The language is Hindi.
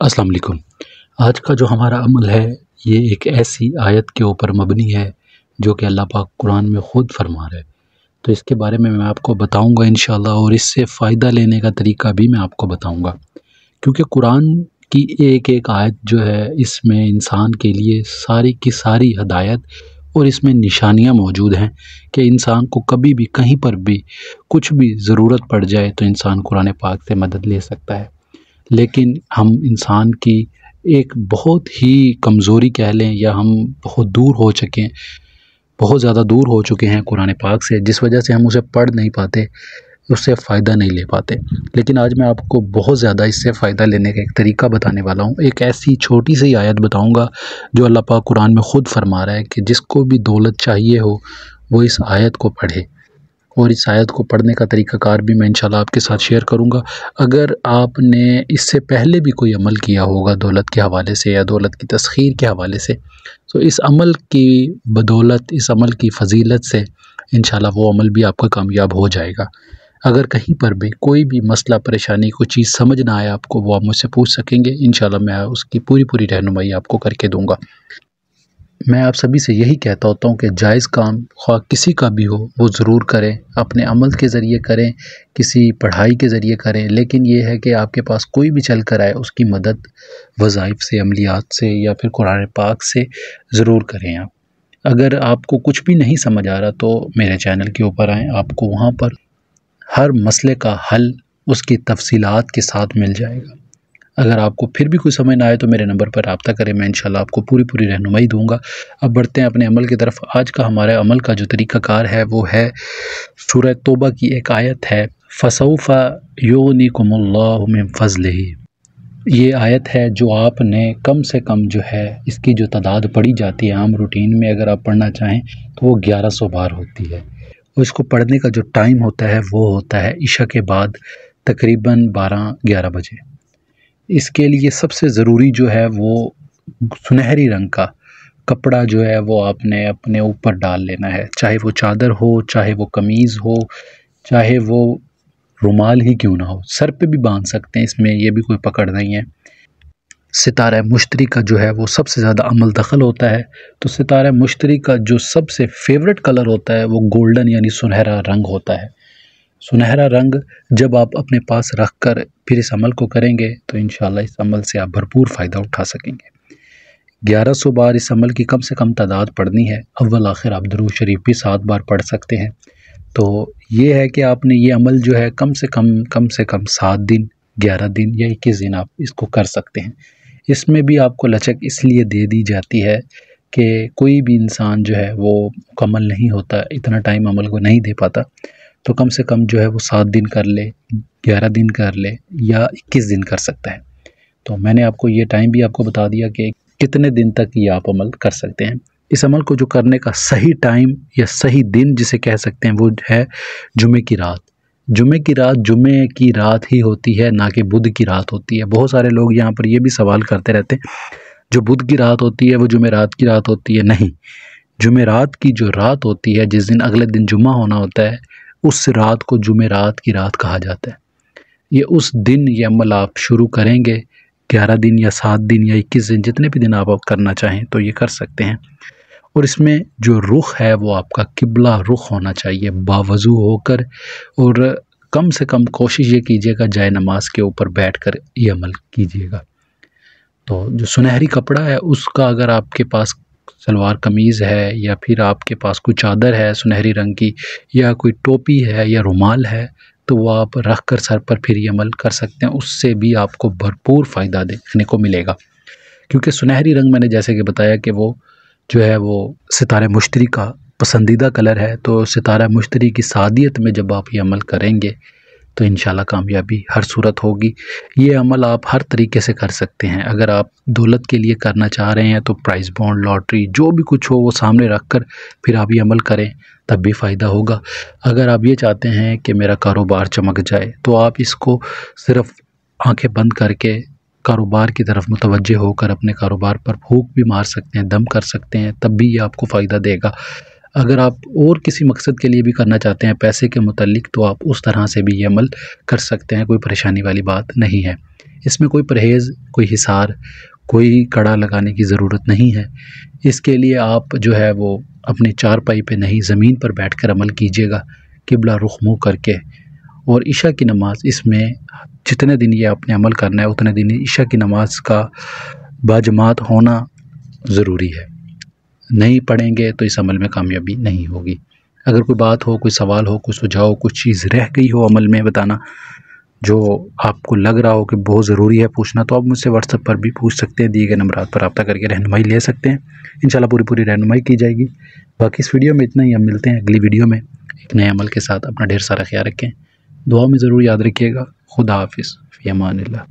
अस्सलाम वालेकुम। आज का जो हमारा अमल है ये एक ऐसी आयत के ऊपर मबनी है जो कि अल्लाह पाक कुरान में ख़ुद फरमा रहा है। तो इसके बारे में मैं आपको बताऊंगा इंशाअल्लाह और इससे फ़ायदा लेने का तरीका भी मैं आपको बताऊंगा। क्योंकि कुरान की एक-एक आयत जो है इसमें इंसान के लिए सारी की सारी हिदायत और इसमें निशानियाँ मौजूद हैं कि इंसान को कभी भी कहीं पर भी कुछ भी ज़रूरत पड़ जाए तो इंसान कुरान पाक से मदद ले सकता है। लेकिन हम इंसान की एक बहुत ही कमज़ोरी कह लें या हम बहुत ज़्यादा दूर हो चुके हैं कुरान पाक से, जिस वजह से हम उसे पढ़ नहीं पाते, उससे फ़ायदा नहीं ले पाते। लेकिन आज मैं आपको बहुत ज़्यादा इससे फ़ायदा लेने का एक तरीका बताने वाला हूँ। एक ऐसी छोटी सी आयत बताऊँगा जो अल्लाह पाक कुरान में ख़ुद फरमा रहा है कि जिसको भी दौलत चाहिए हो वो इस आयत को पढ़े। और इस आयत को पढ़ने का तरीक़ाकार भी मैं इंशाल्लाह आपके साथ शेयर करूँगा। अगर आपने इससे पहले भी कोई अमल किया होगा दौलत के हवाले से या दौलत की तस्ख़ीर के हवाले से, तो इस अमल की बदौलत, इस अमल की फ़जीलत से इंशाल्लाह वो अमल भी आपका कामयाब हो जाएगा। अगर कहीं पर भी कोई भी मसला, परेशानी, कोई चीज़ समझ ना आए आपको, वो आप मुझसे पूछ सकेंगे। इंशाल्लाह मैं उसकी पूरी रहनुमाई आपको करके दूँगा। मैं आप सभी से यही कहता होता हूँ कि जायज़ काम ख़्वाह किसी का भी हो वो ज़रूर करें, अपने अमल के ज़रिए करें, किसी पढ़ाई के ज़रिए करें, लेकिन ये है कि आपके पास कोई भी चल कर आए उसकी मदद वज़ाइफ से, अमलियात से या फिर कुरान पाक से ज़रूर करें आप। अगर आपको कुछ भी नहीं समझ आ रहा तो मेरे चैनल के ऊपर आएँ, आपको वहाँ पर हर मसले का हल उसकी तफ़सीलात के साथ मिल जाएगा। अगर आपको फिर भी कुछ समझ ना आए तो मेरे नंबर पर राब्ता करें, मैं इंशाल्लाह आपको पूरी रहनुमाई दूँगा। अब बढ़ते हैं अपने अमल की तरफ। आज का हमारे अमल का जो तरीक़ाकार है वो है सूरह तौबा की एक आयत है, फ़सौफ़ा युग़निकुमुल्लाहु मिन फ़ज़्लिही। ये आयत है जो आपने कम से कम जो है इसकी जो तादाद पढ़ी जाती है आम रूटीन में, अगर आप पढ़ना चाहें तो वो 1100 बार होती है। और इसको पढ़ने का जो टाइम होता है वो होता है इशा के बाद तकरीबन 12-11 बजे। इसके लिए सबसे ज़रूरी जो है वो सुनहरी रंग का कपड़ा जो है वो आपने अपने ऊपर डाल लेना है, चाहे वो चादर हो, चाहे वो कमीज़ हो, चाहे वो रुमाल ही क्यों ना हो, सर पे भी बांध सकते हैं, इसमें ये भी कोई पकड़ नहीं है। सितारा मुश्तरी का जो है वो सबसे ज़्यादा अमल दखल होता है, तो सितारा मुश्तरी का जो सबसे फेवरेट कलर होता है वो गोल्डन यानी सुनहरा रंग होता है। सुनहरा रंग जब आप अपने पास रख कर फिर इस अमल को करेंगे तो इंशाल्लाह इस अमल से आप भरपूर फ़ायदा उठा सकेंगे। 1100 बार इस अमल की कम से कम तादाद पढ़नी है। अव्वल आखिर आप दुरूद शरीफ भी 7 बार पढ़ सकते हैं। तो ये है कि आपने ये अमल जो है कम से कम 7 दिन, 11 दिन या 21 दिन आप इसको कर सकते हैं। इसमें भी आपको लचक इसलिए दे दी जाती है कि कोई भी इंसान जो है वो मुकम्मल नहीं होता, इतना टाइम अमल को नहीं दे पाता, तो कम से कम जो है वो 7 दिन कर ले, 11 दिन कर ले या 21 दिन कर सकता है। तो मैंने आपको ये टाइम भी आपको बता दिया कि कितने दिन तक ये आप अमल कर सकते हैं। इस अमल को जो करने का सही टाइम या सही दिन जिसे कह सकते हैं वो है जुमे की रात। जुमे की रात ही होती है, ना कि बुध की रात होती है। बहुत सारे लोग यहाँ पर ये भी सवाल करते रहते हैं, जो बुध की रात होती है वो जुमेरात की रात होती है। नहीं, जुमेरात की जो रात होती है, जिस दिन अगले दिन जुम्मा होना होता है, उस रात को जुमेरात की रात कहा जाता है। ये उस दिन ये अमल आप शुरू करेंगे, 11 दिन या 7 दिन या 21 दिन, जितने भी दिन आप करना चाहें तो ये कर सकते हैं। और इसमें जो रुख है वो आपका किबला रुख होना चाहिए, बावज़ू होकर, और कम से कम कोशिश ये कीजिएगा जाए नमाज के ऊपर बैठकर ये अमल कीजिएगा। तो जो सुनहरी कपड़ा है उसका, अगर आपके पास सलवार कमीज़ है या फिर आपके पास कोई चादर है सुनहरी रंग की या कोई टोपी है या रुमाल है, तो वो आप रख कर सर पर फिर ये अमल कर सकते हैं। उससे भी आपको भरपूर फ़ायदा देखने को मिलेगा, क्योंकि सुनहरी रंग मैंने जैसे कि बताया कि वो जो है वो सितारे मुश्तरी का पसंदीदा कलर है। तो सितारा मुश्तरी की सादियत में जब आप ये अमल करेंगे तो इंशाल्लाह कामयाबी हर सूरत होगी। ये अमल आप हर तरीके से कर सकते हैं। अगर आप दौलत के लिए करना चाह रहे हैं तो प्राइज़ बॉन्ड, लॉटरी, जो भी कुछ हो वो सामने रख कर फिर आप ये अमल करें, तब भी फ़ायदा होगा। अगर आप ये चाहते हैं कि मेरा कारोबार चमक जाए तो आप इसको सिर्फ़ आँखें बंद करके कारोबार की तरफ मुतवज्जे होकर अपने कारोबार पर फूंक भी मार सकते हैं, दम कर सकते हैं, तब भी ये आपको फ़ायदा देगा। अगर आप और किसी मकसद के लिए भी करना चाहते हैं पैसे के मुतल्लिक, तो आप उस तरह से भी ये अमल कर सकते हैं, कोई परेशानी वाली बात नहीं है। इसमें कोई परहेज़, कोई हिसार, कोई कड़ा लगाने की ज़रूरत नहीं है। इसके लिए आप जो है वो अपनी चारपाई पे नहीं, ज़मीन पर बैठकर अमल कीजिएगा, किबला रुख मुँह करके। और इशा की नमाज़, इसमें जितने दिन ये आपने अमल करना है उतने दिन इशा की नमाज़ का बाजमात होना ज़रूरी है। नहीं पढ़ेंगे तो इस अमल में कामयाबी नहीं होगी। अगर कोई बात हो, कोई सवाल हो, कोई सुझाव हो, कुछ चीज़ रह गई हो अमल में बताना, जो आपको लग रहा हो कि बहुत ज़रूरी है पूछना, तो आप मुझसे व्हाट्सएप पर भी पूछ सकते हैं। दिए गए नंबरात पर रब्ता करके रहनुमाई ले सकते हैं। इंशाल्लाह पूरी रहनुमाई की जाएगी। बाकी इस वीडियो में इतना ही। हम मिलते हैं अगली वीडियो में एक नए अमल के साथ। अपना ढेर सारा ख्याल रखें, दुआ में ज़रूर याद रखिएगा। खुदा हाफिज़, फ़ी अमानिल्लाह।